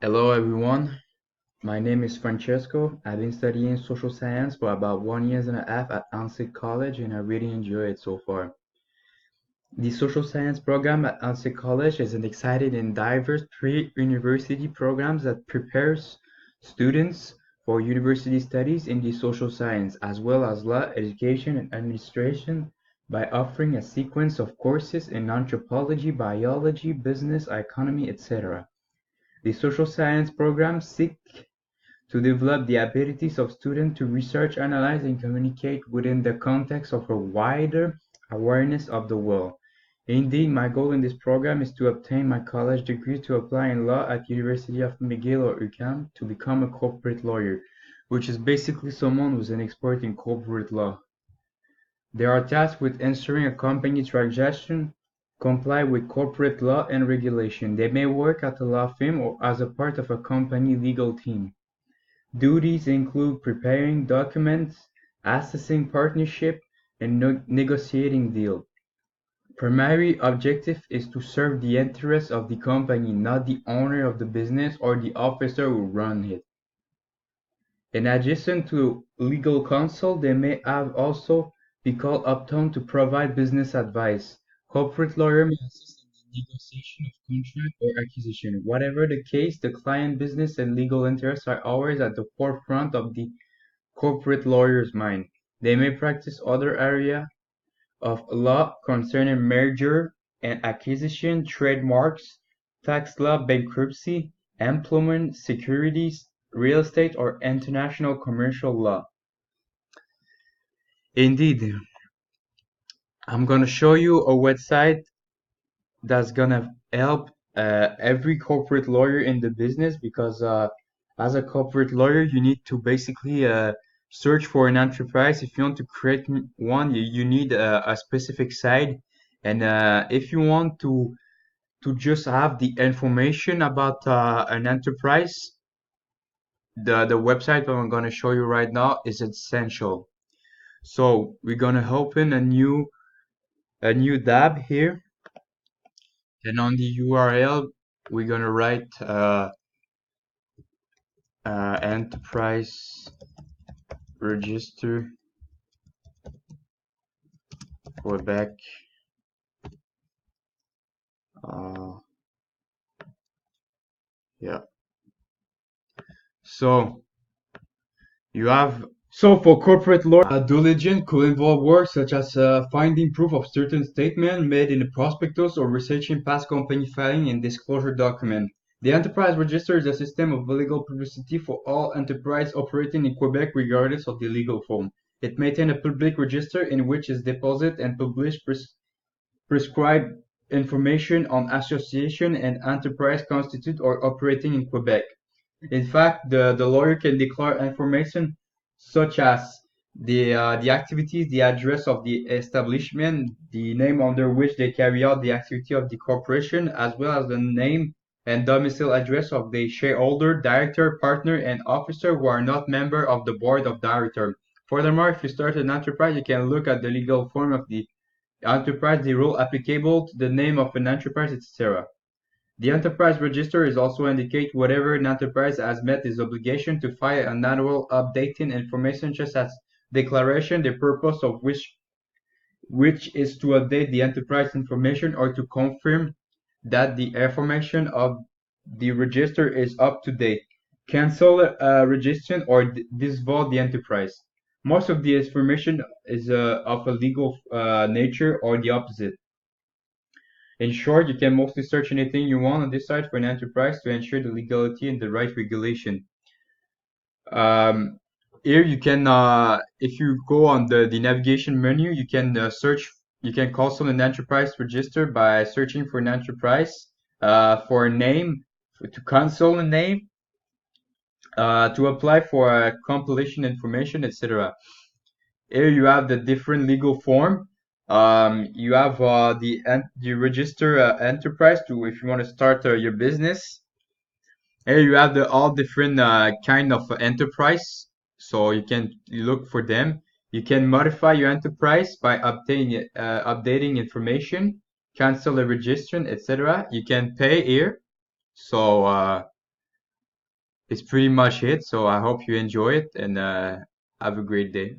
Hello everyone, my name is Francesco. I've been studying social science for about 1.5 years at Ansett College and I really enjoy it so far. The social science program at Ansett College is an exciting and diverse pre-university program that prepares students for university studies in the social science as well as law, education, and administration by offering a sequence of courses in anthropology, biology, business, economy, etc. The social science programs seek to develop the abilities of students to research, analyze, and communicate within the context of a wider awareness of the world. Indeed, my goal in this program is to obtain my college degree to apply in law at University of McGill or UCAM to become a corporate lawyer, which is basically someone who's an expert in corporate law. They are tasked with ensuring a company transaction comply with corporate law and regulation. They may work at a law firm or as a part of a company legal team. Duties include preparing documents, assessing partnership, and negotiating deal. Primary objective is to serve the interests of the company, not the owner of the business or the officer who run it. In addition to legal counsel, they may have also be called upon to provide business advice. Corporate lawyer may assist in the negotiation of contract or acquisition. Whatever the case, the client business and legal interests are always at the forefront of the corporate lawyer's mind. They may practice other areas of law concerning merger and acquisition, trademarks, tax law, bankruptcy, employment, securities, real estate, or international commercial law. Indeed, I'm gonna show you a website that's gonna help every corporate lawyer in the business because as a corporate lawyer, you need to basically search for an enterprise. If you want to create one, you need a specific site, and if you want to just have the information about an enterprise, the website that I'm gonna show you right now is essential. So we're gonna open a new tab here, and on the URL we're gonna write enterprise register Quebec. Uh, yeah. So you have so for corporate law, diligence could involve work such as finding proof of certain statement made in the prospectus or researching past company filing and disclosure document. The enterprise register is a system of legal publicity for all enterprise operating in Quebec regardless of the legal form. It maintains a public register in which is deposited and published prescribed information on association and enterprise constitute or operating in Quebec. In fact, the lawyer can declare information such as the activities, the address of the establishment, the name under which they carry out the activity of the corporation, as well as the name and domicile address of the shareholder, director, partner, and officer who are not member of the board of director. Furthermore, if you start an enterprise, you can look at the legal form of the enterprise, the rule applicable to the name of an enterprise, etc. The enterprise register is also indicate whether an enterprise has met its obligation to file an annual updating information such as declaration, the purpose of which is to update the enterprise information or to confirm that the information of the register is up to date, cancel registration, or dissolve the enterprise. Most of the information is of a legal nature or the opposite. In short, you can mostly search anything you want on this site for an enterprise to ensure the legality and the right regulation. Um, Here you can, if you go on the navigation menu, you can you can consult an enterprise register by searching for an enterprise, for a name, to console a name, to apply for a compilation information, etc. Here you have the different legal form. You have the register enterprise to if you want to start your business. Here you have the all different kind of enterprise, so you can look for them. You can modify your enterprise by updating information, cancel a registration, etc. You can pay here. So it's pretty much it. So I hope you enjoy it and have a great day.